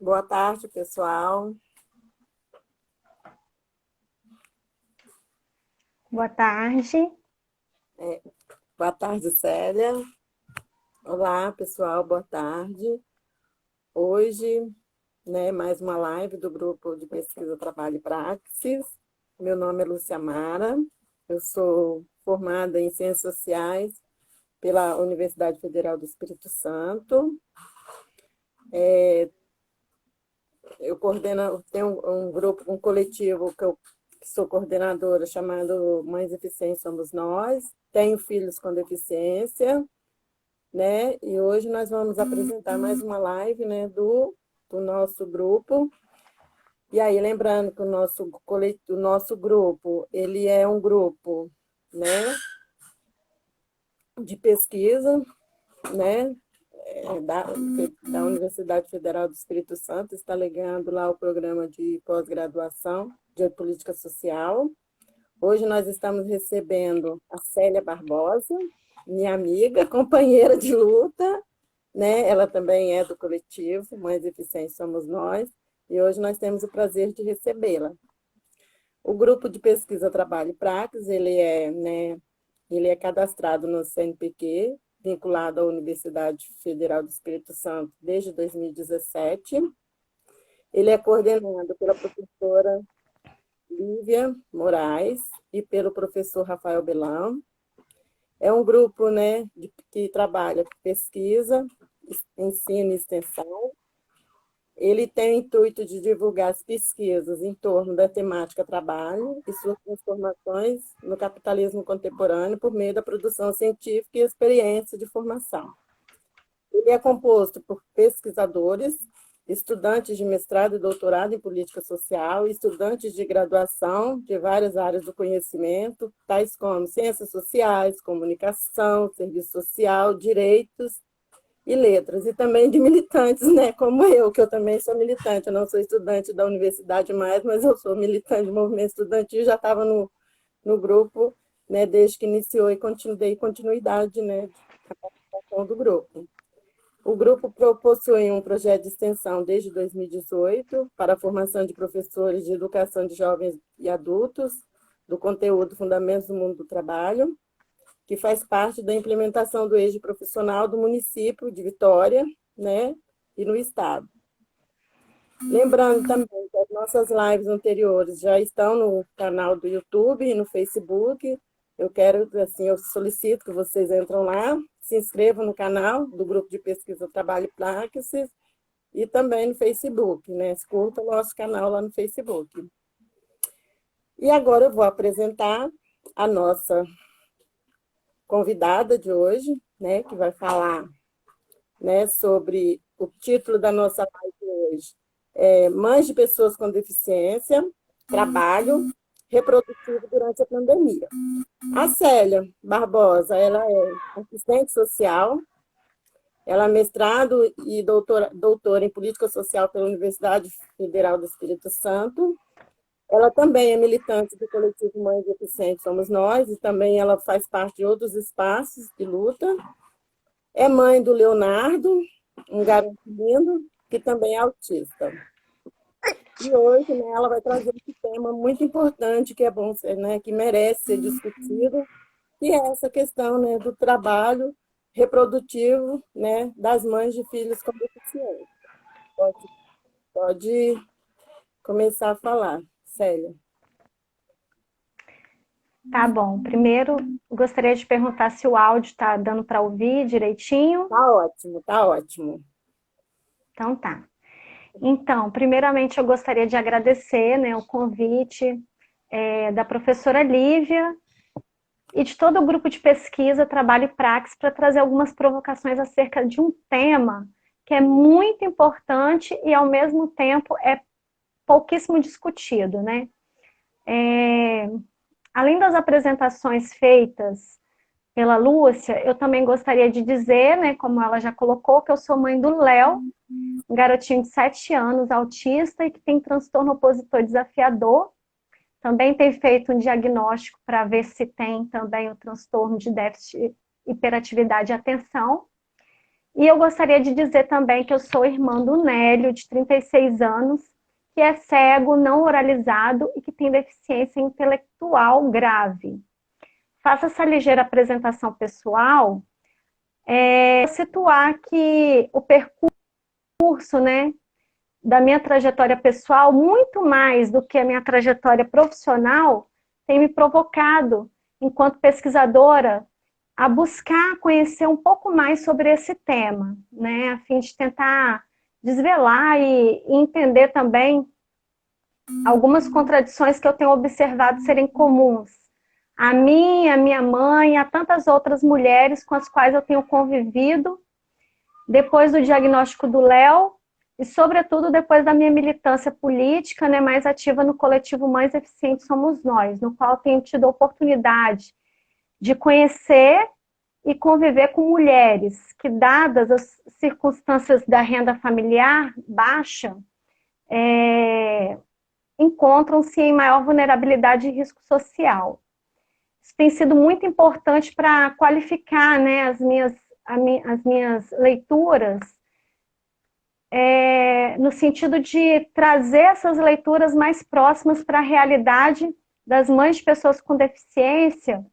Boa tarde, pessoal. Boa tarde. Boa tarde, Célia. Olá, pessoal, boa tarde. Hoje, mais uma live do Grupo de Pesquisa Trabalho e Praxis. Meu nome é Lúcia Mara, eu sou formada em Ciências Sociais pela Universidade Federal do Espírito Santo. Tenho um grupo, um coletivo que sou coordenadora, chamado Mães Eficientes Somos Nós. Tenho filhos com deficiência, né? E hoje nós vamos apresentar mais uma live, né, do nosso grupo. E aí, lembrando que o nosso grupo, ele é um grupo, né, de pesquisa, né, da Universidade Federal do Espírito Santo, está ligando lá o programa de pós-graduação de Política Social. Hoje nós estamos recebendo a Célia Barbosa, minha amiga, companheira de luta, né? Ela também é do coletivo Mães Eficientes Somos Nós, e hoje nós temos o prazer de recebê-la. O grupo de pesquisa Trabalho e Praxis, ele é cadastrado no CNPq, vinculado à Universidade Federal do Espírito Santo desde 2017. Ele é coordenado pela professora Lívia Moraes e pelo professor Rafael Belão. É um grupo, né, que trabalha com pesquisa, ensino e extensão. Ele tem o intuito de divulgar as pesquisas em torno da temática trabalho e suas transformações no capitalismo contemporâneo por meio da produção científica e experiência de formação. Ele é composto por pesquisadores, estudantes de mestrado e doutorado em política social, e estudantes de graduação de várias áreas do conhecimento, tais como ciências sociais, comunicação, serviço social, direitos e letras, e também de militantes, né, como eu, que eu também sou militante. Eu não sou estudante da universidade mais, mas eu sou militante do movimento estudantil, já estava no grupo, né, desde que iniciou e dei continuidade, né, à participação do grupo. O grupo possui um projeto de extensão desde 2018 para a formação de professores de educação de jovens e adultos do conteúdo Fundamentos do Mundo do Trabalho, que faz parte da implementação do eixo profissional do município de Vitória, né, e no estado. Lembrando também que as nossas lives anteriores já estão no canal do YouTube e no Facebook. Eu solicito que vocês entrem lá, se inscrevam no canal do Grupo de Pesquisa Trabalho e Praxis e também no Facebook, né? Curta o nosso canal lá no Facebook. E agora eu vou apresentar a nossa convidada de hoje, né, que vai falar, né, sobre o título da nossa live hoje. Mães de pessoas com deficiência, trabalho reprodutivo durante a pandemia. A Célia Barbosa, ela é assistente social, ela é mestrado e doutora em política social pela Universidade Federal do Espírito Santo. Ela também é militante do coletivo Mães Eficientes Somos Nós, e também ela faz parte de outros espaços de luta. É mãe do Leonardo, um garoto lindo, que também é autista. E hoje, né, ela vai trazer esse tema muito importante, que é bom, né, que merece ser discutido, que é essa questão, né, do trabalho reprodutivo, né, das mães de filhos com deficiência. Pode começar a falar, Célia. Tá bom. Primeiro, gostaria de perguntar se o áudio está dando para ouvir direitinho. Tá ótimo, tá ótimo. Então tá. Então, primeiramente eu gostaria de agradecer, né, o convite da professora Lívia e de todo o grupo de pesquisa, trabalho e praxis para trazer algumas provocações acerca de um tema que é muito importante e, ao mesmo tempo, é pouquíssimo discutido, né? Além das apresentações feitas pela Lúcia, eu também gostaria de dizer, né, como ela já colocou, que eu sou mãe do Léo, um garotinho de 7 anos, autista e que tem transtorno opositor desafiador. Também tem feito um diagnóstico para ver se tem também o transtorno de déficit, hiperatividade e atenção. E eu gostaria de dizer também que eu sou irmã do Nélio, de 36 anos, que é cego, não oralizado e que tem deficiência intelectual grave. Faço essa ligeira apresentação pessoal, situar que o percurso, né, da minha trajetória pessoal, muito mais do que a minha trajetória profissional, tem me provocado, enquanto pesquisadora, a buscar conhecer um pouco mais sobre esse tema, né, a fim de tentar desvelar e entender também algumas contradições que eu tenho observado serem comuns a mim, a minha mãe, a tantas outras mulheres com as quais eu tenho convivido depois do diagnóstico do Léo e, sobretudo, depois da minha militância política, né, mais ativa no coletivo Mães Eficientes Somos Nós, no qual tenho tido a oportunidade de conhecer e conviver com mulheres que, dadas as circunstâncias da renda familiar baixa, encontram-se em maior vulnerabilidade e risco social. Isso tem sido muito importante para qualificar, né, as minhas leituras, no sentido de trazer essas leituras mais próximas para a realidade das mães de pessoas com deficiência,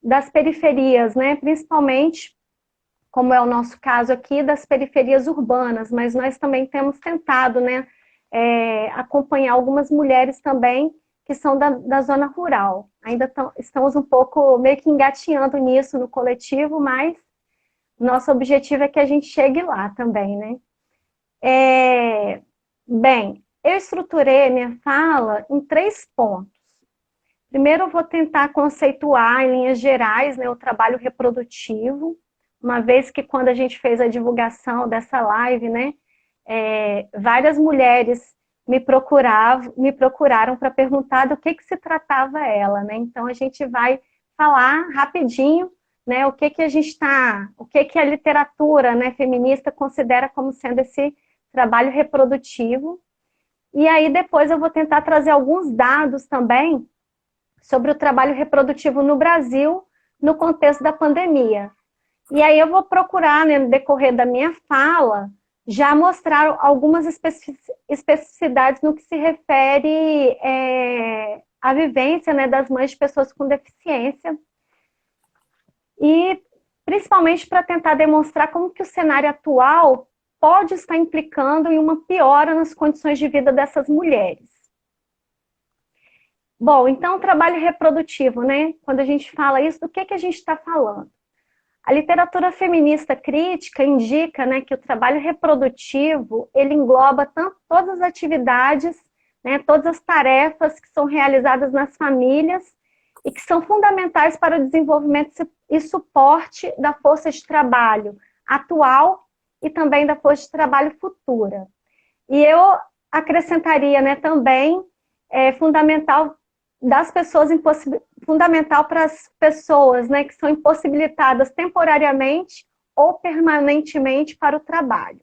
das periferias, né, principalmente, como é o nosso caso aqui, das periferias urbanas, mas nós também temos tentado, né, acompanhar algumas mulheres também que são da zona rural. Ainda estamos um pouco meio que engatinhando nisso no coletivo, mas nosso objetivo é que a gente chegue lá também, né? Bem, eu estruturei minha fala em 3 pontos. Primeiro, eu vou tentar conceituar em linhas gerais, né, o trabalho reprodutivo, uma vez que quando a gente fez a divulgação dessa live, né, várias mulheres me procuraram para perguntar do que se tratava ela, né? Então a gente vai falar rapidinho, né, o que a literatura, né, feminista considera como sendo esse trabalho reprodutivo. E aí depois eu vou tentar trazer alguns dados também sobre o trabalho reprodutivo no Brasil no contexto da pandemia. E aí eu vou procurar, né, no decorrer da minha fala, já mostrar algumas especificidades no que se refere à vivência, né, das mães de pessoas com deficiência. E principalmente para tentar demonstrar como que o cenário atual pode estar implicando em uma piora nas condições de vida dessas mulheres. Bom, então, o trabalho reprodutivo, né? Quando a gente fala isso, do que a gente está falando? A literatura feminista crítica indica, né, que o trabalho reprodutivo, ele engloba todas as atividades, né, todas as tarefas que são realizadas nas famílias e que são fundamentais para o desenvolvimento e suporte da força de trabalho atual e também da força de trabalho futura. E eu acrescentaria, né, também fundamental para as pessoas, né, que são impossibilitadas temporariamente ou permanentemente para o trabalho.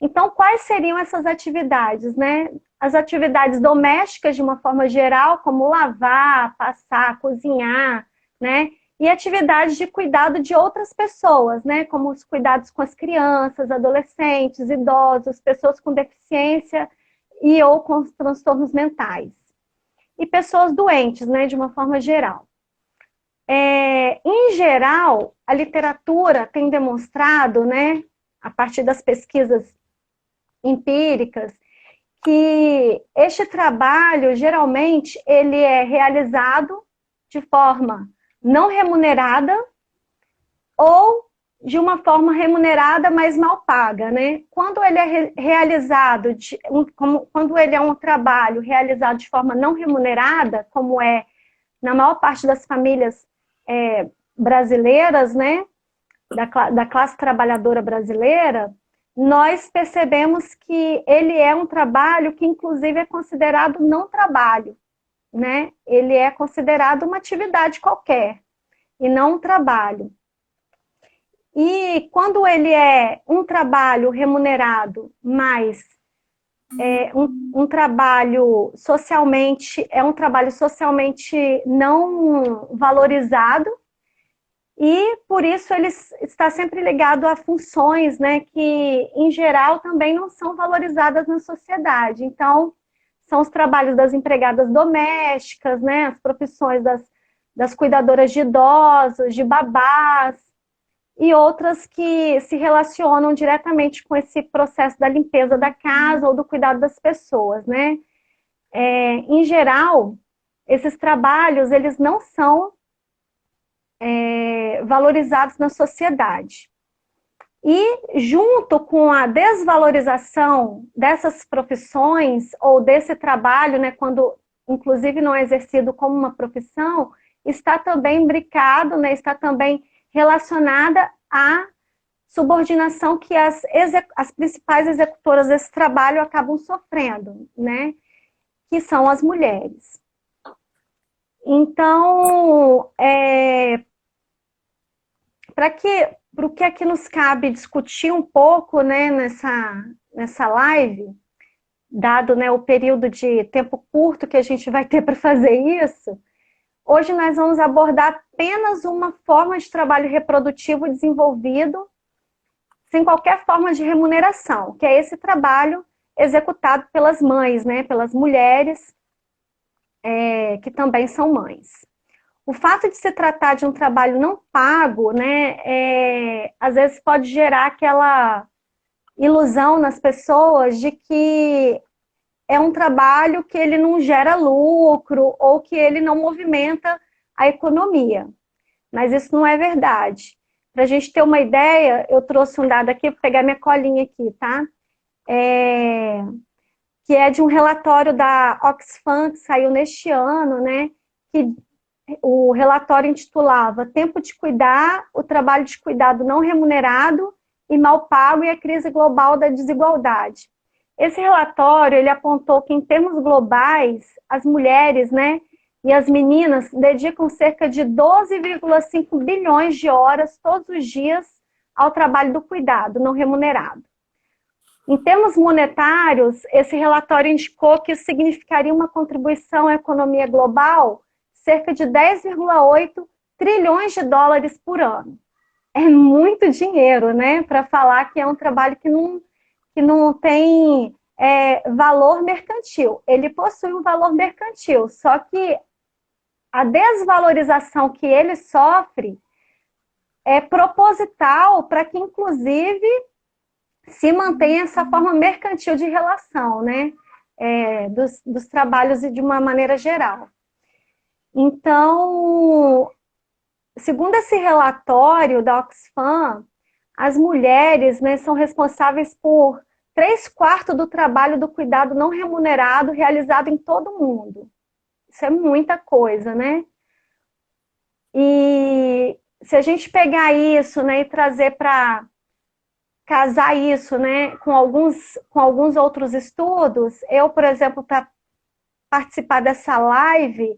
Então, quais seriam essas atividades, né? As atividades domésticas, de uma forma geral, como lavar, passar, cozinhar, né? E atividades de cuidado de outras pessoas, né? Como os cuidados com as crianças, adolescentes, idosos, pessoas com deficiência e ou com transtornos mentais. E pessoas doentes, né, de uma forma geral. Em geral, a literatura tem demonstrado, né, a partir das pesquisas empíricas, que este trabalho, geralmente, ele é realizado de forma não remunerada ou de uma forma remunerada, mas mal paga, né? Quando ele é realizado, quando ele é um trabalho realizado de forma não remunerada, como é na maior parte das famílias brasileiras, né? Da classe trabalhadora brasileira, nós percebemos que ele é um trabalho que, inclusive, é considerado não trabalho, né? Ele é considerado uma atividade qualquer e não um trabalho. E quando ele é um trabalho remunerado, mas um trabalho socialmente, um trabalho socialmente não valorizado, e por isso ele está sempre ligado a funções, né, que em geral também não são valorizadas na sociedade. Então, são os trabalhos das empregadas domésticas, né, as profissões das cuidadoras de idosos, de babás, e outras que se relacionam diretamente com esse processo da limpeza da casa ou do cuidado das pessoas, né? Em geral, esses trabalhos, eles não são valorizados na sociedade. E junto com a desvalorização dessas profissões ou desse trabalho, né, quando inclusive não é exercido como uma profissão, está também imbricado, né, está também relacionada à subordinação que as principais executoras desse trabalho acabam sofrendo, né, que são as mulheres. Então, para o que aqui nos cabe discutir um pouco, né, nessa live, dado, né, o período de tempo curto que a gente vai ter para fazer isso, hoje nós vamos abordar apenas uma forma de trabalho reprodutivo desenvolvido sem qualquer forma de remuneração, que é esse trabalho executado pelas mães, né, pelas mulheres que também são mães. O fato de se tratar de um trabalho não pago, né, às vezes pode gerar aquela ilusão nas pessoas de que é um trabalho que ele não gera lucro ou que ele não movimenta a economia. Mas isso não é verdade. Para a gente ter uma ideia, eu trouxe um dado aqui, vou pegar minha colinha aqui, tá? Que é de um relatório da Oxfam, que saiu neste ano, né? Que o relatório intitulava Tempo de Cuidar, o trabalho de cuidado não remunerado e mal pago e a crise global da desigualdade. Esse relatório, ele apontou que, em termos globais, as mulheres, né, e as meninas dedicam cerca de 12,5 bilhões de horas todos os dias ao trabalho do cuidado não remunerado. Em termos monetários, esse relatório indicou que isso significaria uma contribuição à economia global cerca de 10,8 trilhões de dólares por ano. É muito dinheiro, né, para falar que é um trabalho que não tem valor mercantil. Ele possui um valor mercantil, só que a desvalorização que ele sofre é proposital para que, inclusive, se mantenha essa forma mercantil de relação, né, dos trabalhos de uma maneira geral. Então, segundo esse relatório da Oxfam, as mulheres, né, são responsáveis por 3/4 do trabalho do cuidado não remunerado realizado em todo o mundo. Isso é muita coisa, né? E se a gente pegar isso, né, e trazer para casar isso, né, com alguns outros estudos, eu, por exemplo, para participar dessa live,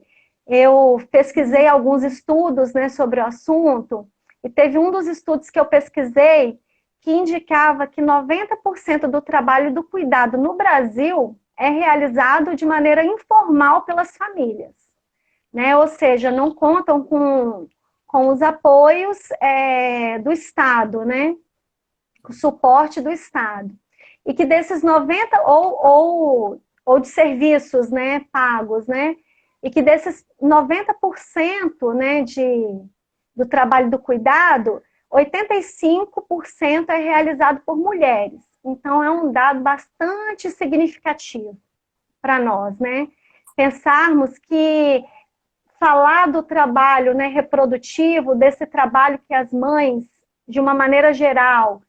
eu pesquisei alguns estudos, né, sobre o assunto, e teve um dos estudos que eu pesquisei que indicava que 90% do trabalho do cuidado no Brasil é realizado de maneira informal pelas famílias, né? Ou seja, não contam com os apoios do Estado, né? O suporte do Estado. E que desses 90%, ou de serviços, né, pagos, né? E que desses 90%, né, do trabalho do cuidado, 85% é realizado por mulheres. Então, é um dado bastante significativo para nós, né? Pensarmos que falar do trabalho, né, reprodutivo, desse trabalho que as mães, de uma maneira geral,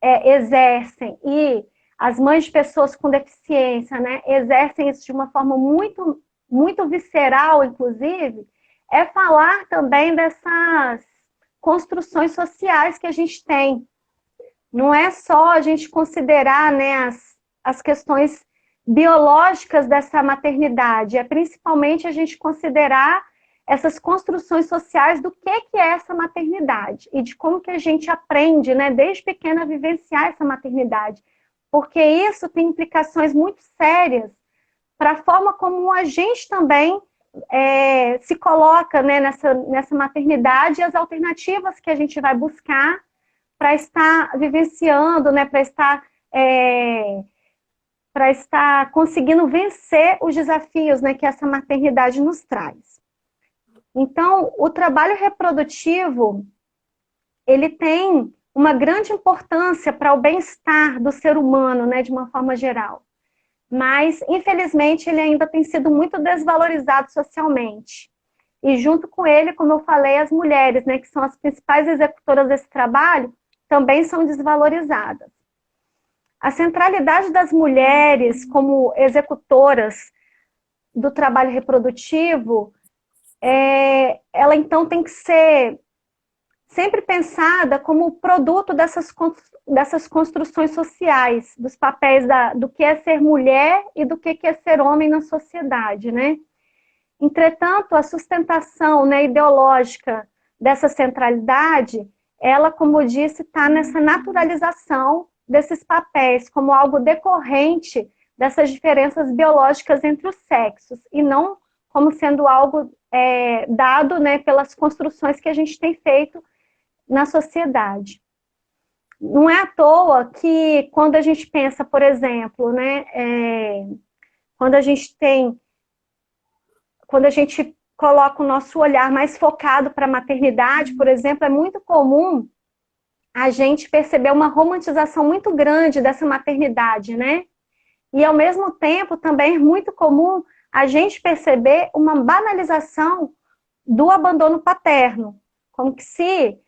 exercem, e as mães de pessoas com deficiência, né, exercem isso de uma forma muito, muito visceral, inclusive, é falar também dessas construções sociais que a gente tem. Não é só a gente considerar, né, as questões biológicas dessa maternidade, é principalmente a gente considerar essas construções sociais do que é essa maternidade e de como que a gente aprende, né, desde pequena a vivenciar essa maternidade, porque isso tem implicações muito sérias para a forma como a gente também se coloca, né, nessa maternidade e as alternativas que a gente vai buscar para estar vivenciando, né, para estar conseguindo vencer os desafios, né, que essa maternidade nos traz. Então, o trabalho reprodutivo, ele tem uma grande importância para o bem-estar do ser humano, né, de uma forma geral. Mas, infelizmente, ele ainda tem sido muito desvalorizado socialmente. E junto com ele, como eu falei, as mulheres, né, que são as principais executoras desse trabalho, também são desvalorizadas. A centralidade das mulheres como executoras do trabalho reprodutivo, ela então tem que ser sempre pensada como produto dessas construções sociais, dos papéis do que é ser mulher e do que é ser homem na sociedade, né? Entretanto, a sustentação, né, ideológica dessa centralidade, ela, como eu disse, está nessa naturalização desses papéis como algo decorrente dessas diferenças biológicas entre os sexos, e não como sendo algo dado, né, pelas construções que a gente tem feito na sociedade. Não é à toa que quando a gente pensa, por exemplo, né, quando a gente coloca o nosso olhar mais focado para a maternidade, por exemplo, é muito comum a gente perceber uma romantização muito grande dessa maternidade, né? E, ao mesmo tempo, também é muito comum a gente perceber uma banalização do abandono paterno, como que se,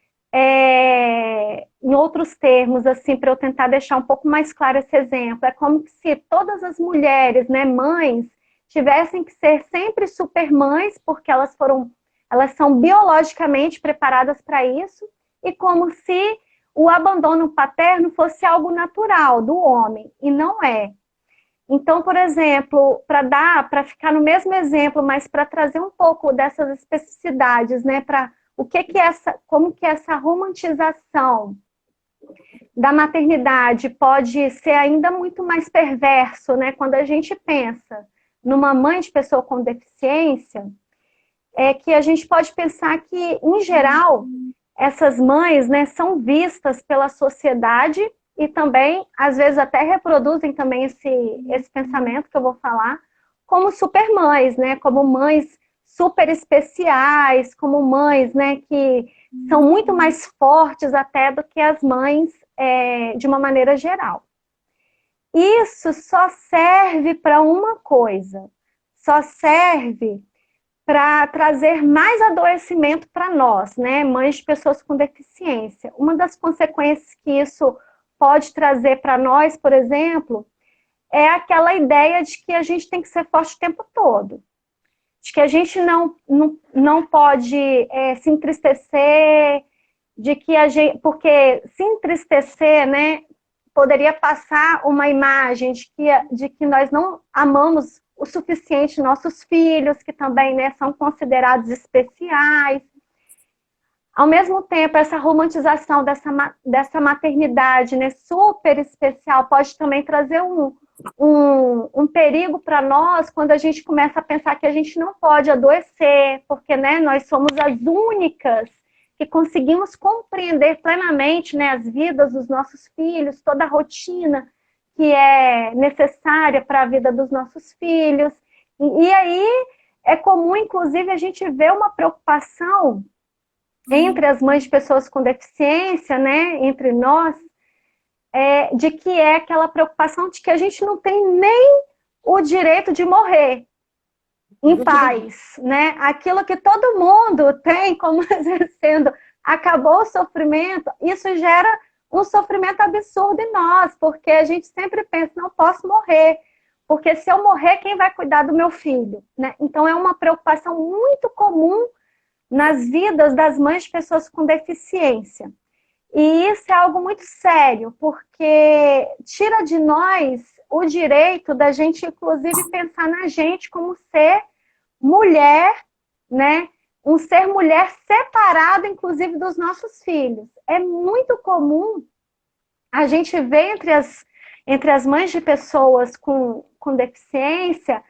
em outros termos, assim, para eu tentar deixar um pouco mais claro esse exemplo, é como que se todas as mulheres, né, mães, tivessem que ser sempre supermães, porque elas são biologicamente preparadas para isso, e como se o abandono paterno fosse algo natural do homem, e não é. Então, por exemplo, para ficar no mesmo exemplo, mas para trazer um pouco dessas especificidades, né, para como que essa romantização da maternidade pode ser ainda muito mais perverso, né, quando a gente pensa numa mãe de pessoa com deficiência, é que a gente pode pensar que, em geral, essas mães, né, são vistas pela sociedade e também, às vezes, até reproduzem também esse pensamento que eu vou falar, como supermães, né, como mães super especiais, como mães, né, que são muito mais fortes até do que as mães de uma maneira geral. Isso só serve para uma coisa, só serve para trazer mais adoecimento para nós, né, mães de pessoas com deficiência. Uma das consequências que isso pode trazer para nós, por exemplo, é aquela ideia de que a gente tem que ser forte o tempo todo, de que a gente não pode se entristecer, de que porque se entristecer, né, poderia passar uma imagem de que nós não amamos o suficiente nossos filhos, que também, né, são considerados especiais. Ao mesmo tempo, essa romantização dessa maternidade, né, super especial pode também trazer um perigo para nós quando a gente começa a pensar que a gente não pode adoecer, porque, né, nós somos as únicas que conseguimos compreender plenamente, né, as vidas dos nossos filhos, toda a rotina que é necessária para a vida dos nossos filhos. E aí é comum, inclusive, a gente ver uma preocupação entre as mães de pessoas com deficiência, né, entre nós, de que é aquela preocupação de que a gente não tem nem o direito de morrer em paz, né? Aquilo que todo mundo tem como exercendo, acabou o sofrimento, isso gera um sofrimento absurdo em nós, porque a gente sempre pensa, não posso morrer, porque se eu morrer, quem vai cuidar do meu filho, né? Então é uma preocupação muito comum nas vidas das mães de pessoas com deficiência. E isso é algo muito sério, porque tira de nós o direito da gente, inclusive, pensar na gente como ser mulher, né? Um ser mulher separado, inclusive, dos nossos filhos. É muito comum a gente ver entre as mães de pessoas com deficiência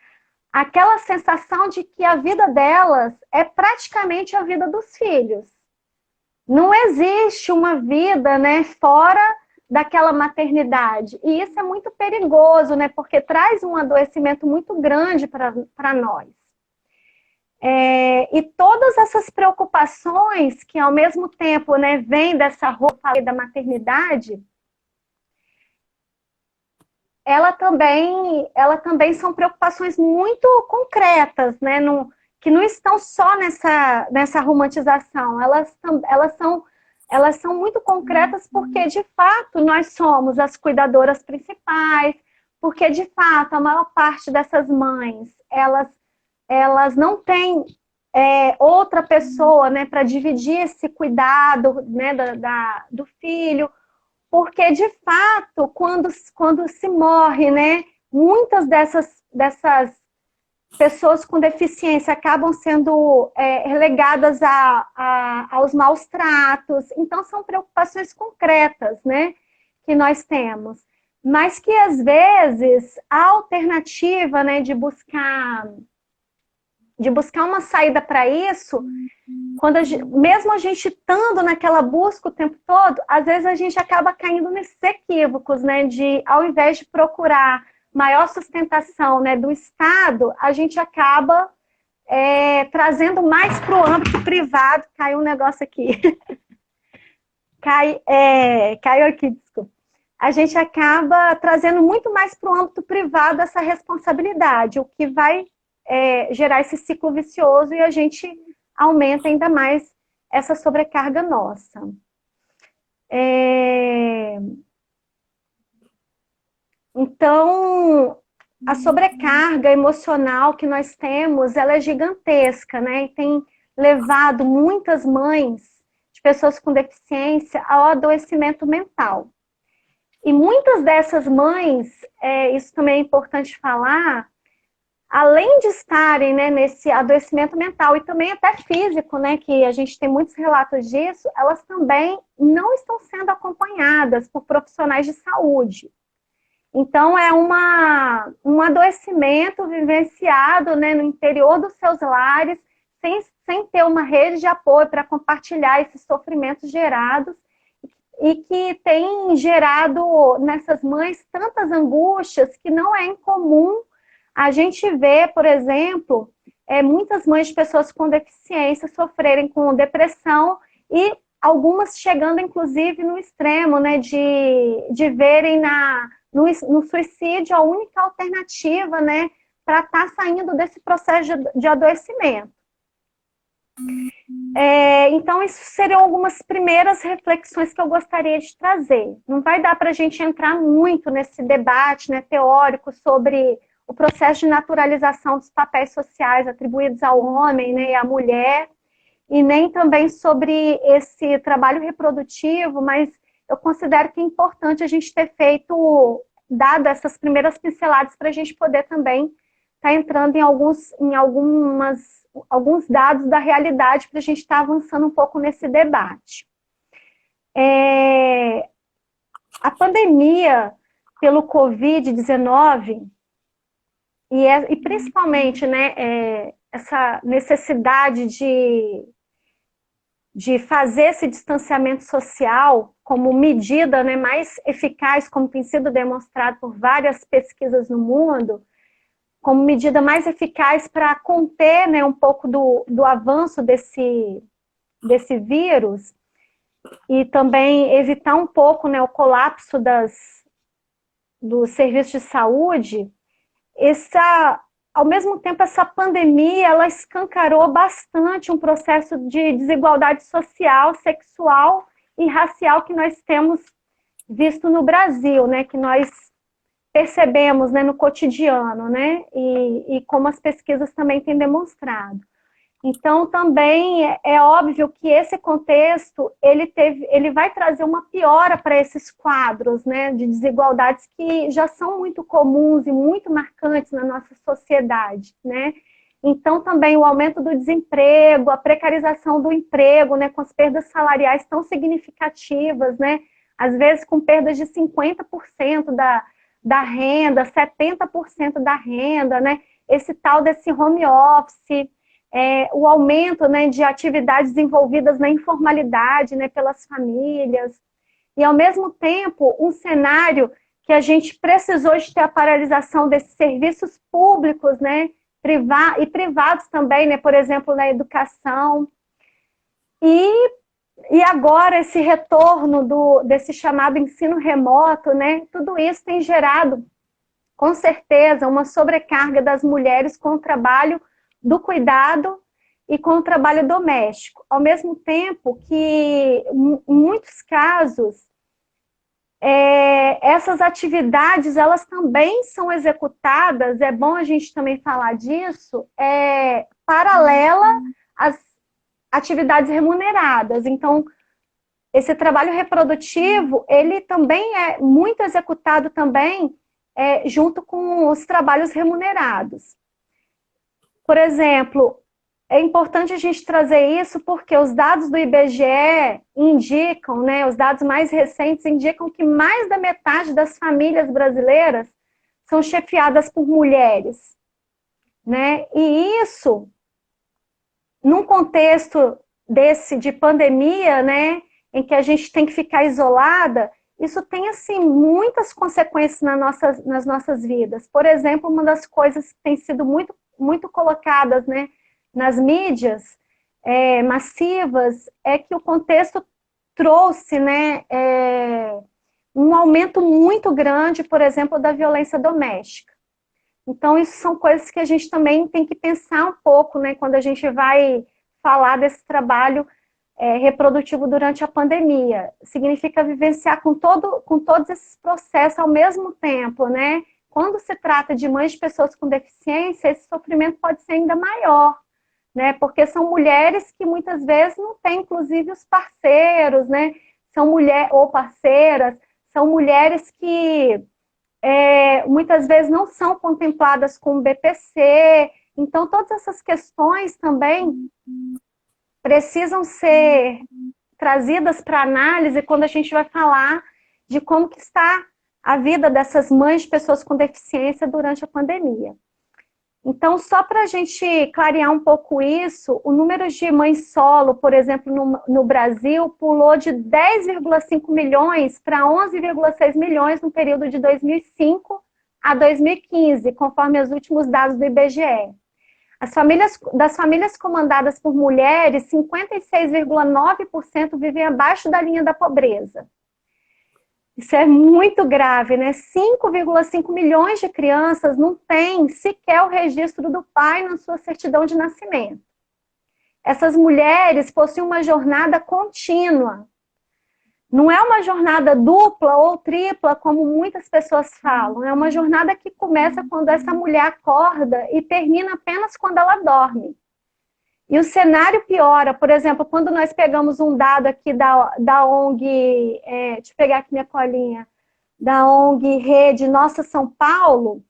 aquela sensação de que a vida delas é praticamente a vida dos filhos. Não existe uma vida, né, fora daquela maternidade. E isso é muito perigoso, né, porque traz um adoecimento muito grande para nós. E todas essas preocupações que, ao mesmo tempo, né, vêm dessa roupa da maternidade, ela também são preocupações muito concretas, né, que não estão só nessa romantização, elas são muito concretas porque, de fato, nós somos as cuidadoras principais, porque, de fato, a maior parte dessas mães, elas não têm outra pessoa, né, para dividir esse cuidado, né, do filho, porque, de fato, quando se morre, né, muitas dessas pessoas com deficiência acabam sendo relegadas aos maus tratos. Então, são preocupações concretas, né, que nós temos. Mas que, às vezes, a alternativa, né, de buscar uma saída para isso, mesmo a gente estando naquela busca o tempo todo, às vezes a gente acaba caindo nesses equívocos, né, de, ao invés de procurar maior sustentação, né, do Estado, a gente acaba trazendo mais para o âmbito privado. Caiu um negócio aqui. Caiu aqui, desculpa. A gente acaba trazendo muito mais para o âmbito privado essa responsabilidade, o que vai gerar esse ciclo vicioso e a gente aumenta ainda mais essa sobrecarga nossa. Então, a sobrecarga emocional que nós temos, ela é gigantesca, né? E tem levado muitas mães de pessoas com deficiência ao adoecimento mental. E muitas dessas mães, isso também é importante falar, além de estarem, né, nesse adoecimento mental e também até físico, né, que a gente tem muitos relatos disso, elas também não estão sendo acompanhadas por profissionais de saúde. Então, é um adoecimento vivenciado, né, no interior dos seus lares, sem ter uma rede de apoio para compartilhar esses sofrimentos gerados e que tem gerado nessas mães tantas angústias que não é incomum a gente ver, por exemplo, muitas mães de pessoas com deficiência sofrerem com depressão e algumas chegando, inclusive, no extremo, né, de verem no suicídio a única alternativa, né, para estar saindo desse processo de adoecimento. Então, isso seriam algumas primeiras reflexões que eu gostaria de trazer. Não vai dar para a gente entrar muito nesse debate, né, teórico sobre o processo de naturalização dos papéis sociais atribuídos ao homem, né, e à mulher, e nem também sobre esse trabalho reprodutivo, mas eu considero que é importante a gente ter dado essas primeiras pinceladas para a gente poder também estar entrando em alguns dados da realidade para a gente estar avançando um pouco nesse debate. A pandemia pelo Covid-19 e principalmente, né, essa necessidade de fazer esse distanciamento social como medida, né, mais eficaz, como tem sido demonstrado por várias pesquisas no mundo, como medida mais eficaz para conter, né, um pouco do avanço desse vírus e também evitar um pouco, né, o colapso dos serviços de saúde. Ao mesmo tempo, essa pandemia, ela escancarou bastante um processo de desigualdade social, sexual e racial que nós temos visto no Brasil, né, que nós percebemos, né, no cotidiano, né, e como as pesquisas também têm demonstrado. Então, também é óbvio que esse contexto, ele vai trazer uma piora para esses quadros, né, de desigualdades que já são muito comuns e muito marcantes na nossa sociedade, né. Então, também o aumento do desemprego, a precarização do emprego, né, com as perdas salariais tão significativas, né, às vezes com perdas de 50% da renda, 70% da renda, né, esse tal desse home office, o aumento, né, de atividades envolvidas na informalidade, né, pelas famílias, e ao mesmo tempo um cenário que a gente precisou de ter a paralisação desses serviços públicos, né, e privados também, né, por exemplo, na educação. E agora esse retorno desse chamado ensino remoto, né, tudo isso tem gerado, com certeza, uma sobrecarga das mulheres com o trabalho do cuidado e com o trabalho doméstico. Ao mesmo tempo que, em muitos casos, essas atividades, elas também são executadas, é bom a gente também falar disso, paralela às atividades remuneradas. Então, esse trabalho reprodutivo, ele também é muito executado também junto com os trabalhos remunerados. Por exemplo, é importante a gente trazer isso porque os dados do IBGE indicam, né, os dados mais recentes indicam que mais da metade das famílias brasileiras são chefiadas por mulheres, né? E isso, num contexto de pandemia, né, em que a gente tem que ficar isolada, isso tem, assim, muitas consequências nas nossas vidas. Por exemplo, uma das coisas que tem sido muito colocadas, né, nas mídias massivas é que o contexto trouxe, né, um aumento muito grande, por exemplo, da violência doméstica. Então, isso são coisas que a gente também tem que pensar um pouco, né, quando a gente vai falar desse trabalho reprodutivo durante a pandemia. Significa vivenciar com todos esses processos ao mesmo tempo, né? Quando se trata de mães de pessoas com deficiência, esse sofrimento pode ser ainda maior, né? Porque são mulheres que muitas vezes não têm, inclusive, os parceiros, né? São mulheres ou parceiras, são mulheres que muitas vezes não são contempladas com o BPC. Então, todas essas questões também precisam ser trazidas para análise quando a gente vai falar de como que está a vida dessas mães de pessoas com deficiência durante a pandemia. Então, só para a gente clarear um pouco isso, o número de mães solo, por exemplo, no Brasil, pulou de 10,5 milhões para 11,6 milhões no período de 2005 a 2015, conforme os últimos dados do IBGE. Das famílias comandadas por mulheres, 56,9% vivem abaixo da linha da pobreza. Isso é muito grave, né? 5,5 milhões de crianças não têm sequer o registro do pai na sua certidão de nascimento. Essas mulheres possuem uma jornada contínua. Não é uma jornada dupla ou tripla, como muitas pessoas falam. É uma jornada que começa quando essa mulher acorda e termina apenas quando ela dorme. E o cenário piora. Por exemplo, quando nós pegamos um dado aqui da ONG, deixa eu pegar aqui minha colinha, da ONG Rede Nossa São Paulo,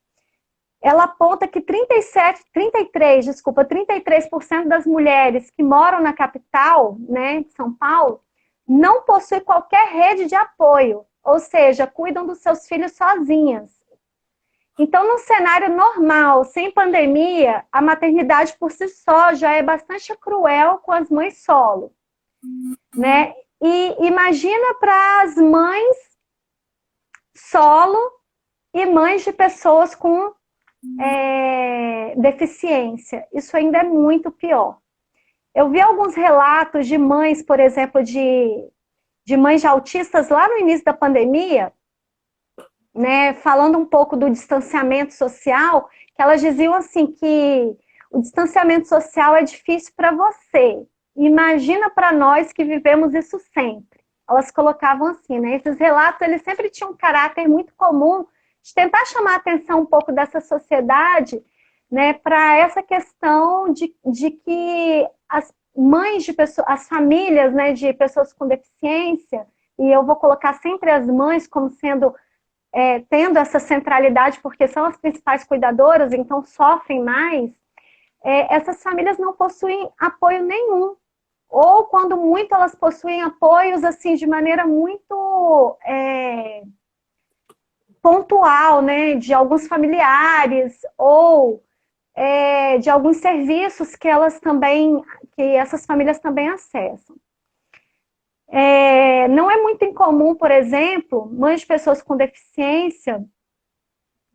ela aponta que 33% das mulheres que moram na capital, né, de São Paulo, não possuem qualquer rede de apoio, ou seja, cuidam dos seus filhos sozinhas. Então, num cenário normal, sem pandemia, a maternidade por si só já é bastante cruel com as mães solo, né? E imagina para as mães solo e mães de pessoas com deficiência. Isso ainda é muito pior. Eu vi alguns relatos de mães, por exemplo, de mães de autistas lá no início da pandemia, né, falando um pouco do distanciamento social, que elas diziam assim que o distanciamento social é difícil para você. Imagina para nós que vivemos isso sempre. Elas colocavam assim, né? Esses relatos, eles sempre tinham um caráter muito comum de tentar chamar a atenção um pouco dessa sociedade, né, para essa questão de que as mães de pessoas, as famílias, né, de pessoas com deficiência, e eu vou colocar sempre as mães como sendo tendo essa centralidade, porque são as principais cuidadoras, então sofrem mais, essas famílias não possuem apoio nenhum. Ou, quando muito, elas possuem apoios assim, de maneira muito pontual, né, de alguns familiares, ou de alguns serviços que essas famílias também acessam. Não é muito incomum, por exemplo, mães de pessoas com deficiência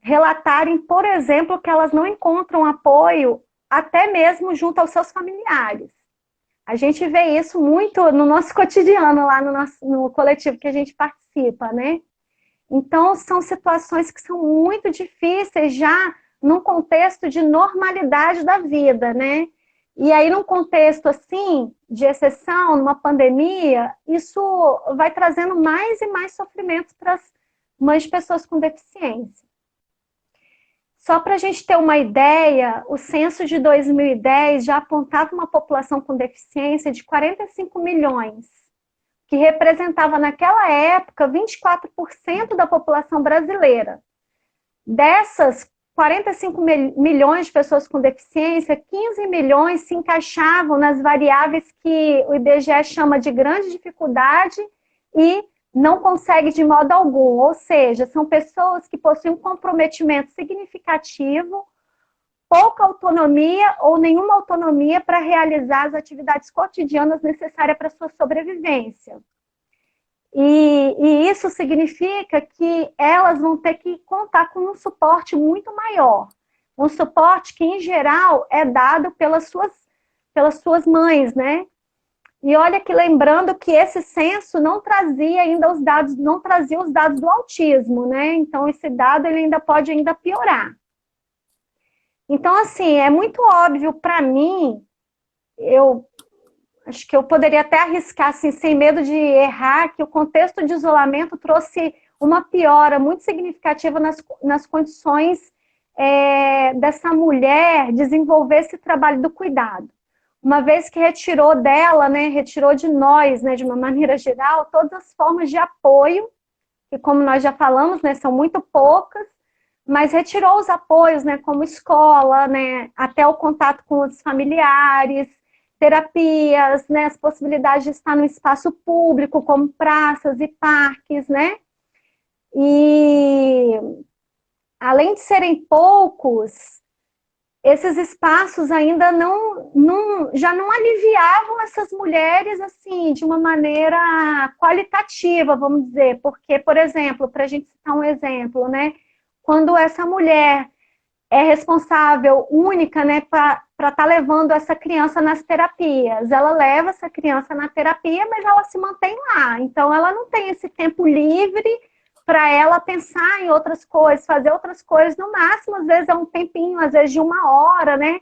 relatarem, por exemplo, que elas não encontram apoio até mesmo junto aos seus familiares. A gente vê isso muito no nosso cotidiano, lá no coletivo que a gente participa, né? Então, são situações que são muito difíceis já num contexto de normalidade da vida, né? E aí, num contexto assim, de exceção, numa pandemia, isso vai trazendo mais e mais sofrimentos para as mães de pessoas com deficiência. Só para a gente ter uma ideia, o censo de 2010 já apontava uma população com deficiência de 45 milhões, que representava naquela época 24% da população brasileira. Dessas 45 milhões de pessoas com deficiência, 15 milhões se encaixavam nas variáveis que o IBGE chama de grande dificuldade e não consegue de modo algum, ou seja, são pessoas que possuem um comprometimento significativo, pouca autonomia ou nenhuma autonomia para realizar as atividades cotidianas necessárias para a sua sobrevivência. E isso significa que elas vão ter que contar com um suporte muito maior, um suporte que, em geral, é dado pelas suas mães, né? E olha que lembrando que esse censo não trazia ainda os dados, não trazia os dados do autismo, né? Então esse dado ele ainda pode piorar. Então assim, é muito óbvio para mim, eu acho que eu poderia até arriscar assim, sem medo de errar, que o contexto de isolamento trouxe uma piora muito significativa nas condições dessa mulher desenvolver esse trabalho do cuidado. Uma vez que retirou dela, né, retirou de nós, né, de uma maneira geral, todas as formas de apoio, que como nós já falamos, né, são muito poucas, mas retirou os apoios, né, como escola, né, até o contato com os familiares, terapias, né, as possibilidades de estar no espaço público, como praças e parques, né, e além de serem poucos, esses espaços ainda já não aliviavam essas mulheres assim de uma maneira qualitativa, vamos dizer, porque, por exemplo, para a gente citar um exemplo, né, quando essa mulher é responsável única, né, para estar levando essa criança nas terapias, ela leva essa criança na terapia, mas ela se mantém lá, então ela não tem esse tempo livre para ela pensar em outras coisas, fazer outras coisas, no máximo, às vezes é um tempinho, às vezes de 1 hora, né?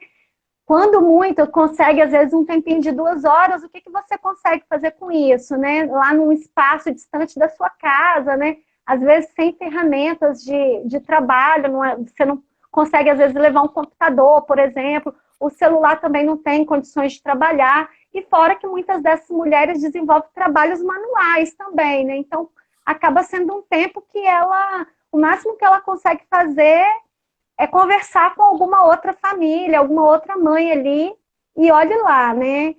Quando muito, consegue, às vezes, um tempinho de 2 horas, o que você consegue fazer com isso, né? Lá num espaço distante da sua casa, né? Às vezes, sem ferramentas de trabalho, você não consegue, às vezes, levar um computador, por exemplo, o celular também não tem condições de trabalhar, e fora que muitas dessas mulheres desenvolvem trabalhos manuais também, né? Então, acaba sendo um tempo que o máximo que ela consegue fazer é conversar com alguma outra família, alguma outra mãe ali, e olhe lá, né?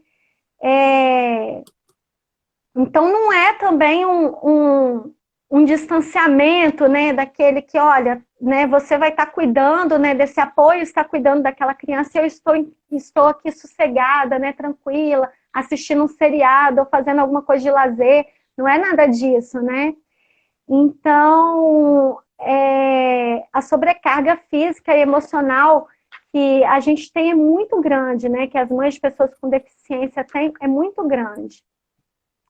Então, não é também um distanciamento, né, daquele que, olha, né, você vai estar cuidando, né, desse apoio, está cuidando daquela criança, e eu estou aqui sossegada, né, tranquila, assistindo um seriado ou fazendo alguma coisa de lazer. Não é nada disso, né? Então, a sobrecarga física e emocional que a gente tem é muito grande, né? Que as mães de pessoas com deficiência têm é muito grande.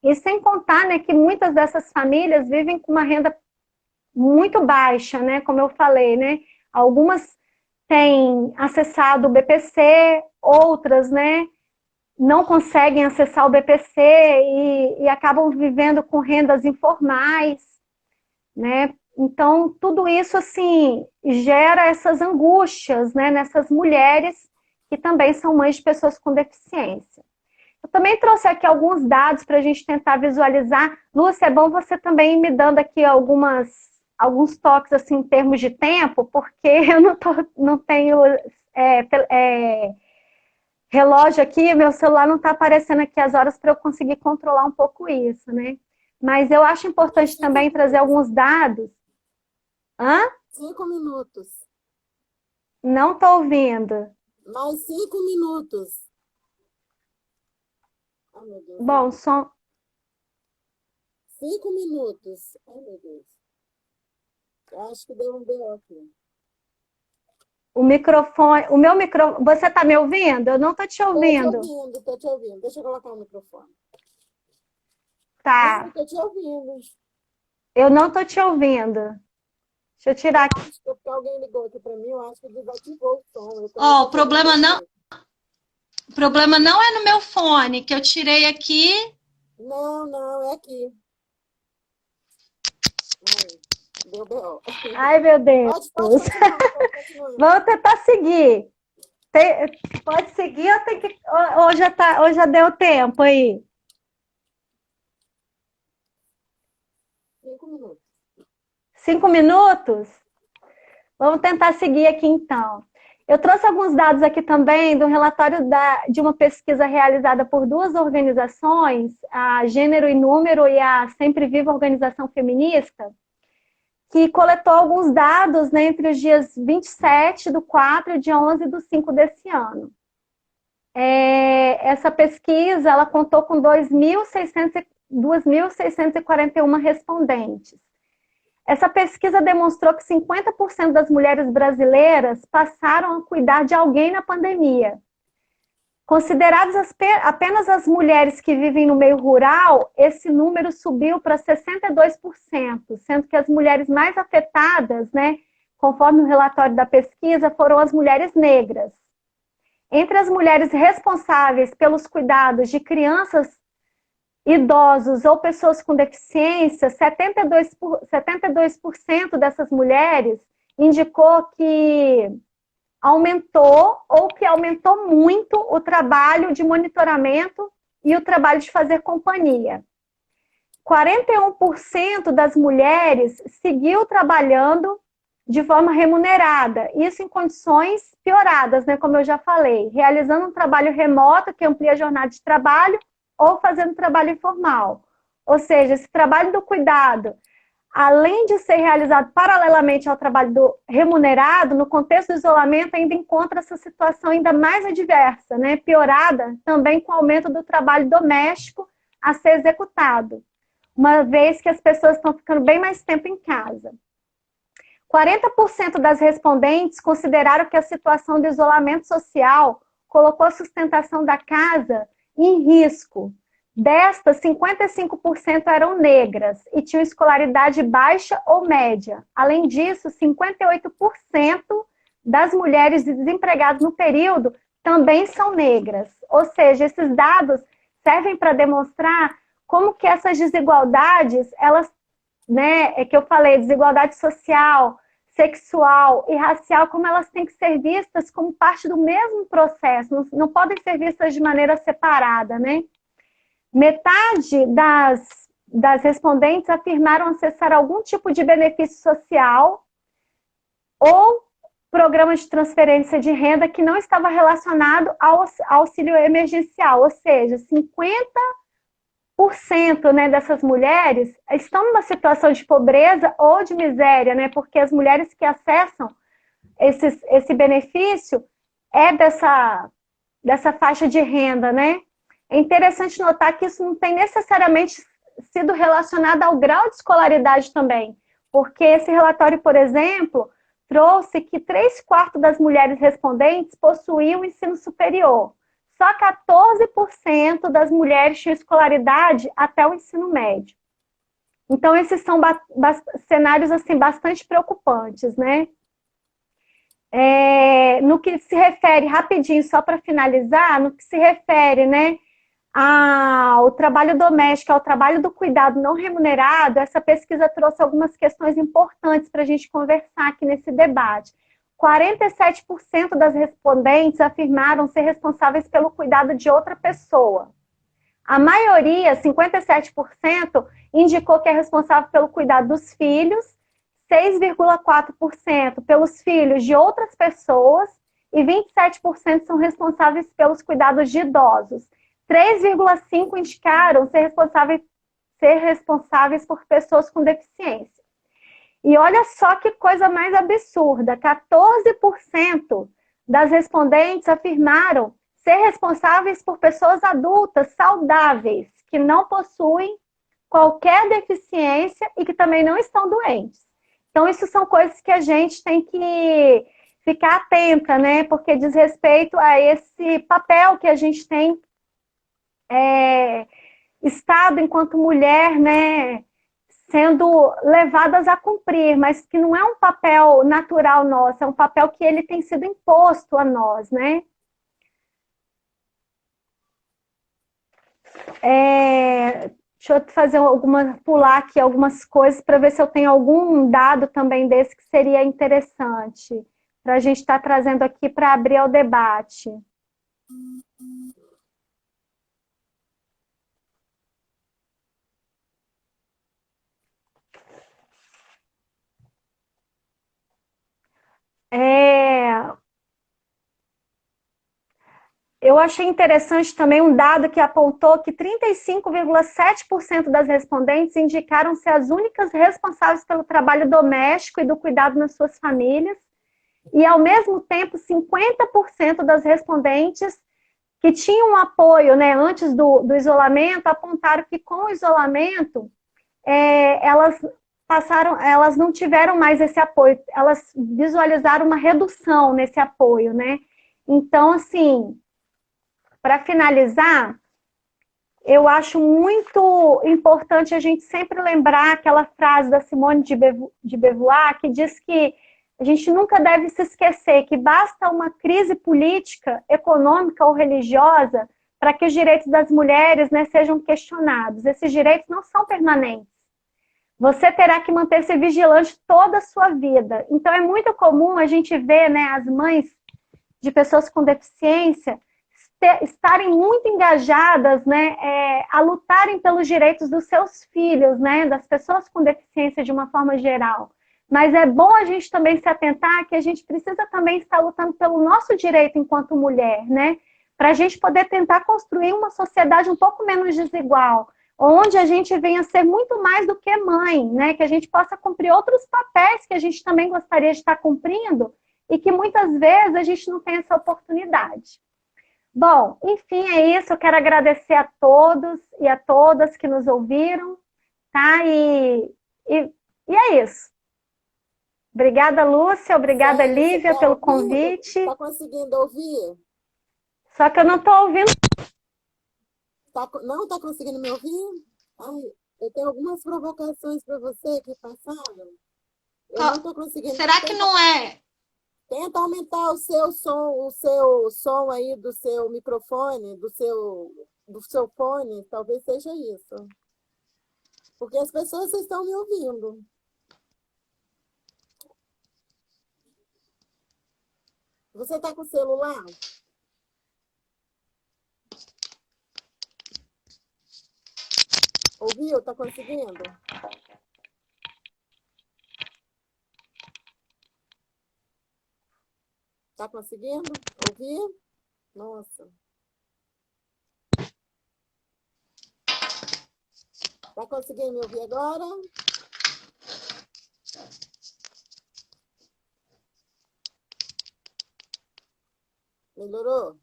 E sem contar, né, que muitas dessas famílias vivem com uma renda muito baixa, né? Como eu falei, né? Algumas têm acessado o BPC, outras, né, não conseguem acessar o BPC e acabam vivendo com rendas informais, né? Então, tudo isso, assim, gera essas angústias, né, nessas mulheres que também são mães de pessoas com deficiência. Eu também trouxe aqui alguns dados para a gente tentar visualizar. Lúcia, é bom você também me dando aqui alguns toques, assim, em termos de tempo, porque eu não tenho relógio aqui, meu celular não está aparecendo aqui as horas para eu conseguir controlar um pouco isso, né? Mas eu acho importante também trazer alguns dados. 5 minutos. Não estou ouvindo. Mais 5 minutos. Ai, meu Deus. Bom, são 5 minutos. Ai, meu Deus. Eu acho que deu um BO aqui. o microfone, o meu microfone, você está me ouvindo? Eu não estou te ouvindo. Tô te ouvindo. Deixa eu colocar o microfone. Não, Tá, eu tô te ouvindo. eu não estou te ouvindo. Deixa eu tirar aqui. Acho que porque alguém ligou aqui para mim, eu acho que desativou o som. Eu também Ó, tô fazendo besteira. o problema não é no meu fone, que eu tirei aqui. Não, é aqui. Ai, deu BO. Ai, meu Deus. Pode continuar, pode continuar. Vamos tentar seguir. Pode seguir ou tem que. Ou já deu tempo aí? 5 minutos. 5 minutos? Vamos tentar seguir aqui então. Eu trouxe alguns dados aqui também do relatório de uma pesquisa realizada por duas organizações, a Gênero e Número e a Sempre Viva Organização Feminista, que coletou alguns dados, né, entre os dias 27/4 e dia 11/5 desse ano. Essa pesquisa ela contou com 2.641 respondentes. Essa pesquisa demonstrou que 50% das mulheres brasileiras passaram a cuidar de alguém na pandemia. Consideradas apenas as mulheres que vivem no meio rural, esse número subiu para 62%, sendo que as mulheres mais afetadas, né, conforme o relatório da pesquisa, foram as mulheres negras. Entre as mulheres responsáveis pelos cuidados de crianças, idosos ou pessoas com deficiência, 72% dessas mulheres indicou que aumentou ou que aumentou muito o trabalho de monitoramento e o trabalho de fazer companhia. 41% das mulheres seguiu trabalhando de forma remunerada, isso em condições pioradas, né, como eu já falei, realizando um trabalho remoto que amplia a jornada de trabalho ou fazendo trabalho informal. Ou seja, esse trabalho do cuidado, além de ser realizado paralelamente ao trabalho remunerado, no contexto do isolamento ainda encontra essa situação ainda mais adversa, né, piorada também com o aumento do trabalho doméstico a ser executado, uma vez que as pessoas estão ficando bem mais tempo em casa. 40% das respondentes consideraram que a situação de isolamento social colocou a sustentação da casa em risco. Destas, 55% eram negras e tinham escolaridade baixa ou média. Além disso, 58% das mulheres desempregadas no período também são negras. Ou seja, esses dados servem para demonstrar como que essas desigualdades, elas, né, é que eu falei, desigualdade social, sexual e racial, como elas têm que ser vistas como parte do mesmo processo, não podem ser vistas de maneira separada, né? Metade das respondentes afirmaram acessar algum tipo de benefício social ou programa de transferência de renda que não estava relacionado ao auxílio emergencial, ou seja, 50%, né, dessas mulheres estão numa situação de pobreza ou de miséria, né, porque as mulheres que acessam esse benefício é dessa faixa de renda, né? É interessante notar que isso não tem necessariamente sido relacionado ao grau de escolaridade também, porque esse relatório, por exemplo, trouxe que 3/4 das mulheres respondentes possuíam ensino superior. Só 14% das mulheres tinham escolaridade até o ensino médio. Então, esses são cenários assim, bastante preocupantes, né? No que se refere, rapidinho, só para finalizar, no que se refere, né, ao trabalho doméstico, ao trabalho do cuidado não remunerado, essa pesquisa trouxe algumas questões importantes para a gente conversar aqui nesse debate. 47% das respondentes afirmaram ser responsáveis pelo cuidado de outra pessoa. A maioria, 57%, indicou que é responsável pelo cuidado dos filhos, 6,4% pelos filhos de outras pessoas e 27% são responsáveis pelos cuidados de idosos. 3,5% indicaram ser responsáveis por pessoas com deficiência. E olha só que coisa mais absurda, 14% das respondentes afirmaram ser responsáveis por pessoas adultas saudáveis, que não possuem qualquer deficiência e que também não estão doentes. Então, isso são coisas que a gente tem que ficar atenta, né? Porque diz respeito a esse papel que a gente tem estado enquanto mulher, né? Sendo levadas a cumprir, mas que não é um papel natural nosso, é um papel que ele tem sido imposto a nós, né? Deixa eu fazer pular aqui algumas coisas para ver se eu tenho algum dado também desse que seria interessante para a gente estar trazendo aqui para abrir ao debate. Eu achei interessante também um dado que apontou que 35,7% das respondentes indicaram ser as únicas responsáveis pelo trabalho doméstico e do cuidado nas suas famílias, e, ao mesmo tempo, 50% das respondentes que tinham apoio, né, antes do isolamento, apontaram que com o isolamento elas não tiveram mais esse apoio, elas visualizaram uma redução nesse apoio, né? Então, assim, para finalizar, eu acho muito importante a gente sempre lembrar aquela frase da Simone de Beauvoir, que diz que a gente nunca deve se esquecer que basta uma crise política, econômica ou religiosa para que os direitos das mulheres, né, sejam questionados. Esses direitos não são permanentes. Você terá que manter-se vigilante toda a sua vida. Então, é muito comum a gente ver, né, as mães de pessoas com deficiência estarem muito engajadas, né, a lutarem pelos direitos dos seus filhos, né, das pessoas com deficiência de uma forma geral. Mas é bom a gente também se atentar que a gente precisa também estar lutando pelo nosso direito enquanto mulher, né, para a gente poder tentar construir uma sociedade um pouco menos desigual, onde a gente venha a ser muito mais do que mãe, né, que a gente possa cumprir outros papéis que a gente também gostaria de estar cumprindo e que muitas vezes a gente não tem essa oportunidade. Bom, enfim, é isso. Eu quero agradecer a todos e a todas que nos ouviram, tá? E é isso. Obrigada, Lúcia. Obrigada, Lívia, pelo convite. Está conseguindo ouvir? Só que eu não estou ouvindo. Não está conseguindo me ouvir? Ai, eu tenho algumas provocações para você que passaram. Eu não estou conseguindo. Será que não é? Tenta aumentar o seu som aí do seu microfone, do seu fone, talvez seja isso. Porque as pessoas estão me ouvindo. Você está com o celular? Ouviu? Está conseguindo? Tá conseguindo ouvir? Nossa. Tá conseguindo me ouvir agora? Melhorou?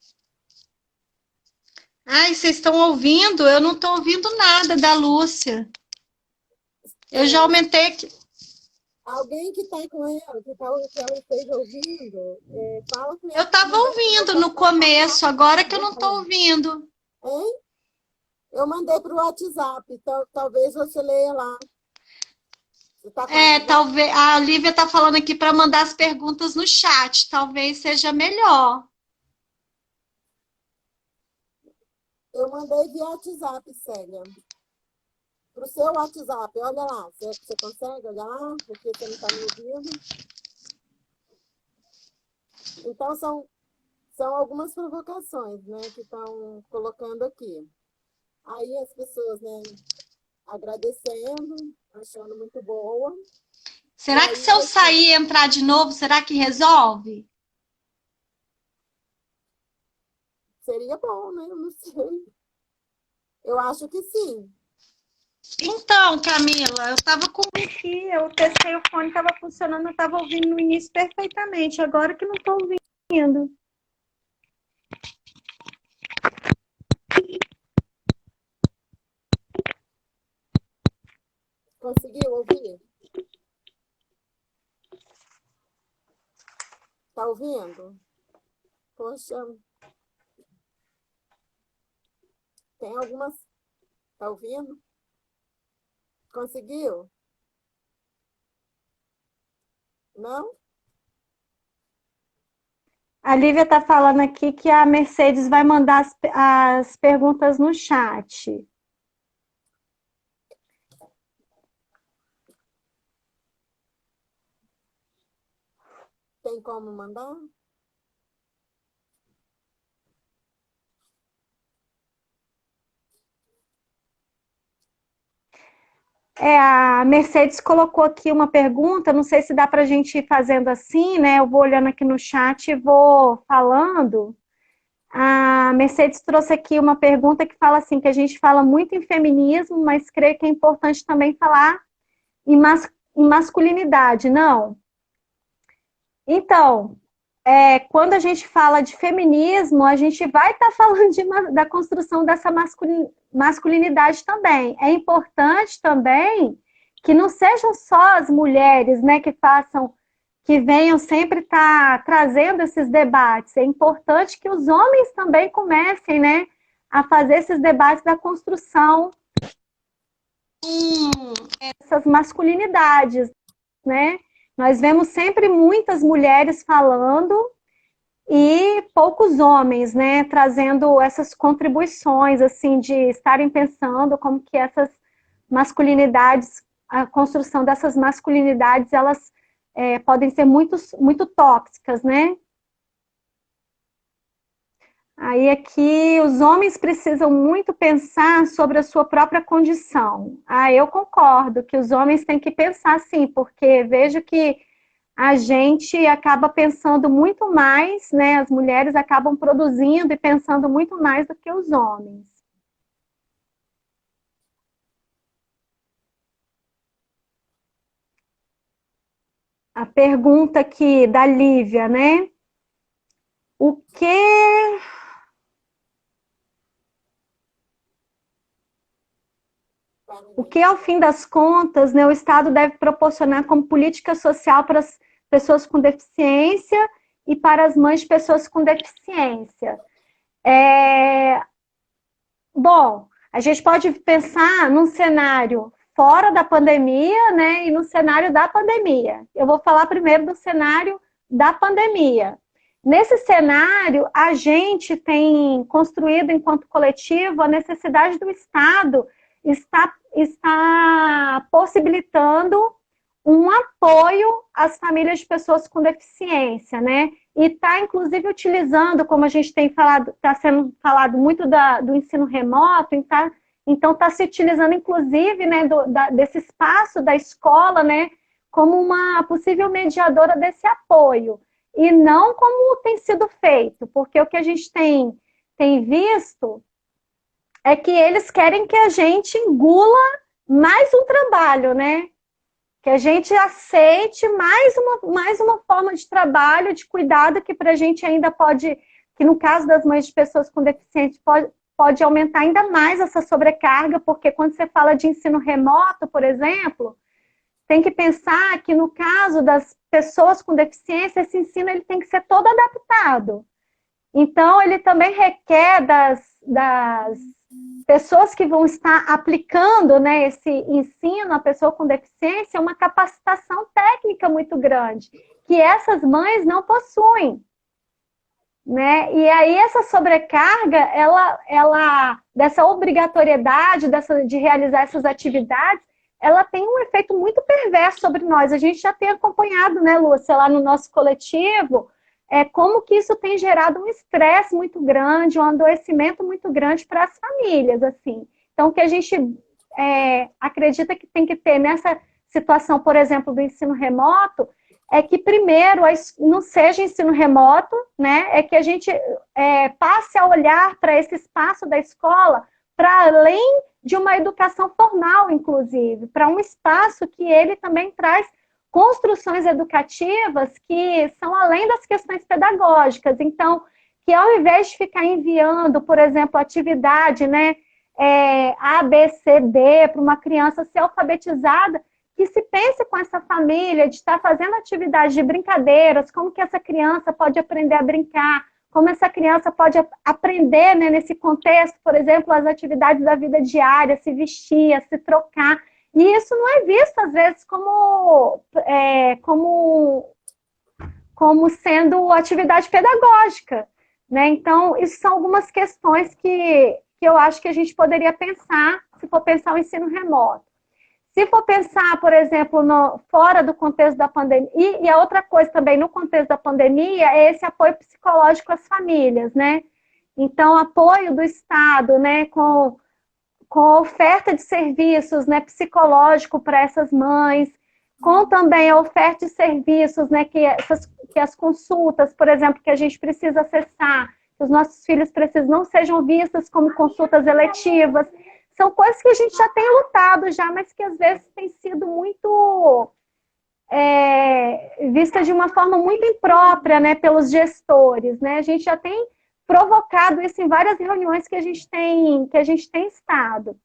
Ai, vocês estão ouvindo? Eu não estou ouvindo nada da Lúcia. Eu já aumentei aqui. Alguém que está com ela, que ela esteja ouvindo, fala com ela. Eu estava ouvindo no começo, agora que eu não estou ouvindo. Hein? Eu mandei para o WhatsApp, então talvez você leia lá. Você tá talvez. A Lívia está falando aqui para mandar as perguntas no chat. Talvez seja melhor. Eu mandei via WhatsApp, Célia. Para o seu WhatsApp, olha lá. Você consegue olhar lá? Porque você não está me ouvindo. Então, são algumas provocações, né, que estão colocando aqui. Aí as pessoas, né, agradecendo, achando muito boa. Será que se eu sair e entrar de novo, será que resolve? Seria bom, né? Eu não sei. Eu acho que sim. Então, Camila, eu estava com... Aqui, eu testei o fone, estava funcionando, eu estava ouvindo no início perfeitamente, agora que não estou ouvindo. ouvindo. Conseguiu ouvir? Tá ouvindo? Poxa, tem algumas. Tá ouvindo? Conseguiu? Não? A Lívia está falando aqui que a Mercedes vai mandar as perguntas no chat. Tem como mandar? A Mercedes colocou aqui uma pergunta, não sei se dá para a gente ir fazendo assim, né? Eu vou olhando aqui no chat e vou falando. A Mercedes trouxe aqui uma pergunta que fala assim, que a gente fala muito em feminismo, mas creio que é importante também falar em, em masculinidade, não? Então, quando a gente fala de feminismo, a gente vai estar falando da construção dessa masculinidade também. É importante também que não sejam só as mulheres, né, que venham sempre estar trazendo esses debates. É importante que os homens também comecem, né, a fazer esses debates da construção dessas masculinidades, né? Nós vemos sempre muitas mulheres falando e poucos homens, né, trazendo essas contribuições, assim, de estarem pensando como que essas masculinidades, a construção dessas masculinidades, elas podem ser muito tóxicas, né? Aí aqui os homens precisam muito pensar sobre a sua própria condição. Eu concordo que os homens têm que pensar sim, porque vejo que a gente acaba pensando muito mais, né? As mulheres acabam produzindo e pensando muito mais do que os homens. A pergunta aqui da Lívia, né? O que ao fim das contas, né, o Estado deve proporcionar como política social para as pessoas com deficiência e para as mães de pessoas com deficiência? Bom, a gente pode pensar num cenário fora da pandemia, né, e no cenário da pandemia. Eu vou falar primeiro do cenário da pandemia. Nesse cenário, a gente tem construído, enquanto coletivo, a necessidade do Estado está possibilitando um apoio às famílias de pessoas com deficiência, né? E está, inclusive, utilizando, como a gente tem falado, está sendo falado muito do ensino remoto, então está se utilizando, inclusive, né, desse espaço da escola, né, como uma possível mediadora desse apoio, e não como tem sido feito, porque o que a gente tem visto é que eles querem que a gente engula mais um trabalho, né? Que a gente aceite mais uma forma de trabalho, de cuidado, que para a gente ainda pode, que no caso das mães de pessoas com deficiência, pode aumentar ainda mais essa sobrecarga, porque quando você fala de ensino remoto, por exemplo, tem que pensar que no caso das pessoas com deficiência, esse ensino ele tem que ser todo adaptado. Então, ele também requer das pessoas que vão estar aplicando, né, esse ensino à pessoa com deficiência, uma capacitação técnica muito grande, que essas mães não possuem, né? E aí essa sobrecarga, dessa obrigatoriedade de realizar essas atividades, ela tem um efeito muito perverso sobre nós. A gente já tem acompanhado, né, Lúcia, lá no nosso coletivo, como que isso tem gerado um estresse muito grande, um adoecimento muito grande para as famílias, assim. Então, o que a gente acredita que tem que ter nessa situação, por exemplo, do ensino remoto, é que primeiro não seja ensino remoto, né? É que a gente passe a olhar para esse espaço da escola para além de uma educação formal, inclusive, para um espaço que ele também traz construções educativas que são além das questões pedagógicas. Então, que ao invés de ficar enviando, por exemplo, atividade, né, A, B, C, D, para uma criança ser alfabetizada, que se pense com essa família de estar fazendo atividades de brincadeiras, como que essa criança pode aprender a brincar, como essa criança pode aprender, né, nesse contexto, por exemplo, as atividades da vida diária, se vestir, se trocar. E isso não é visto, às vezes, como sendo atividade pedagógica, né? Então, isso são algumas questões que eu acho que a gente poderia pensar, se for pensar o ensino remoto. Se for pensar, por exemplo, fora do contexto da pandemia, e a outra coisa também no contexto da pandemia é esse apoio psicológico às famílias, né? Então, apoio do Estado, né, com oferta de serviços, né, psicológico para essas mães, com também a oferta de serviços, né, que as consultas, por exemplo, que a gente precisa acessar, que os nossos filhos precisam, não sejam vistas como consultas eletivas. São coisas que a gente já tem lutado já, mas que às vezes tem sido muito vista de uma forma muito imprópria, né, pelos gestores, né? A gente já tem provocado isso em várias reuniões que a gente tem estado.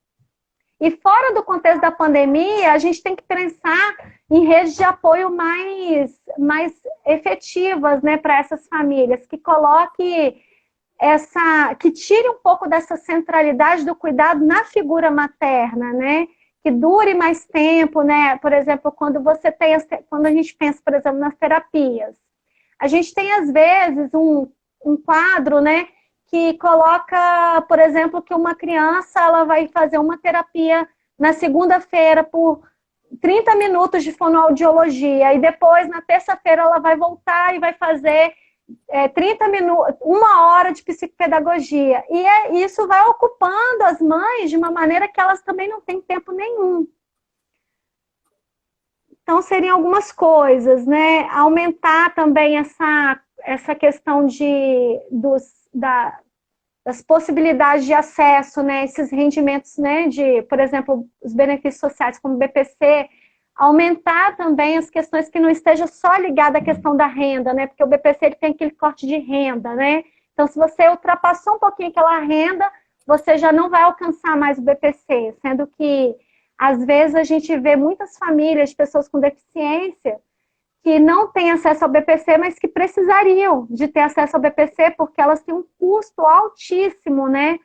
E fora do contexto da pandemia, a gente tem que pensar em redes de apoio mais efetivas, né, para essas famílias, que que tire um pouco dessa centralidade do cuidado na figura materna, né? Que dure mais tempo, né? Por exemplo, quando a gente pensa, por exemplo, nas terapias, a gente tem às vezes um quadro, né, que coloca, por exemplo, que uma criança ela vai fazer uma terapia na segunda-feira por 30 minutos de fonoaudiologia e depois na terça-feira ela vai voltar e vai fazer 30 minutos, 1 hora de psicopedagogia. E isso vai ocupando as mães de uma maneira que elas também não têm tempo nenhum. Então, seriam algumas coisas, né? Aumentar também essa questão das possibilidades de acesso, né? Esses rendimentos, né? Por exemplo, os benefícios sociais como o BPC, aumentar também as questões que não esteja só ligada à questão da renda, né? Porque o BPC ele tem aquele corte de renda, né? Então, se você ultrapassou um pouquinho aquela renda, você já não vai alcançar mais o BPC, sendo que, às vezes, a gente vê muitas famílias de pessoas com deficiência que não têm acesso ao BPC, mas que precisariam de ter acesso ao BPC, porque elas têm um custo altíssimo, né?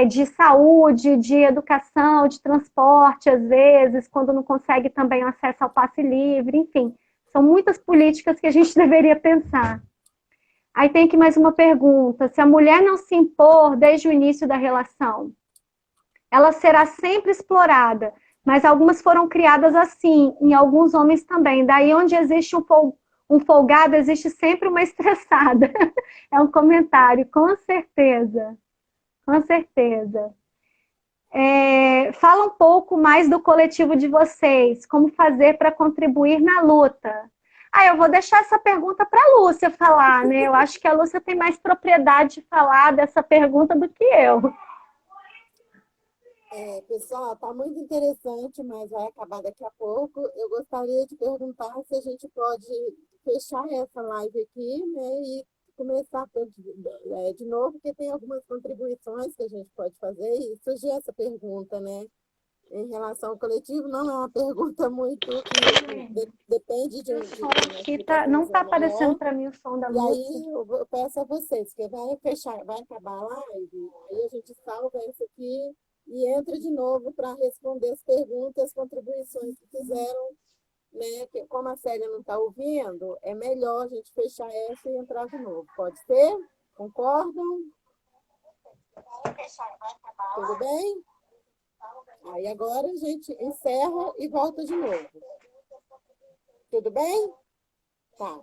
De saúde, de educação, de transporte, às vezes, quando não consegue também o acesso ao passe livre, enfim. São muitas políticas que a gente deveria pensar. Aí tem aqui mais uma pergunta. Se a mulher não se impor desde o início da relação, ela será sempre explorada, mas algumas foram criadas assim, em alguns homens também. Daí onde existe um folgado, existe sempre uma estressada. É um comentário, com certeza. Com certeza. Fala um pouco mais do coletivo de vocês, como fazer para contribuir na luta. Eu vou deixar essa pergunta para a Lúcia falar, né? Eu acho que a Lúcia tem mais propriedade de falar dessa pergunta do que eu. Pessoal, está muito interessante, mas vai acabar daqui a pouco. Eu gostaria de perguntar se a gente pode fechar essa live aqui, né, e começar de novo, porque tem algumas contribuições que a gente pode fazer, e surgiu essa pergunta, né, em relação ao coletivo. Não é uma pergunta muito que depende de não está aparecendo para mim o som da Lúcia. E aí eu peço a vocês, que vai acabar a live, aí a gente salva isso aqui e entra de novo para responder as perguntas, contribuições que fizeram, né? Que, como a Célia não está ouvindo, é melhor a gente fechar essa e entrar de novo. Pode ser? Concordam? Tudo bem? Aí agora a gente encerra e volta de novo. Tudo bem? Tá.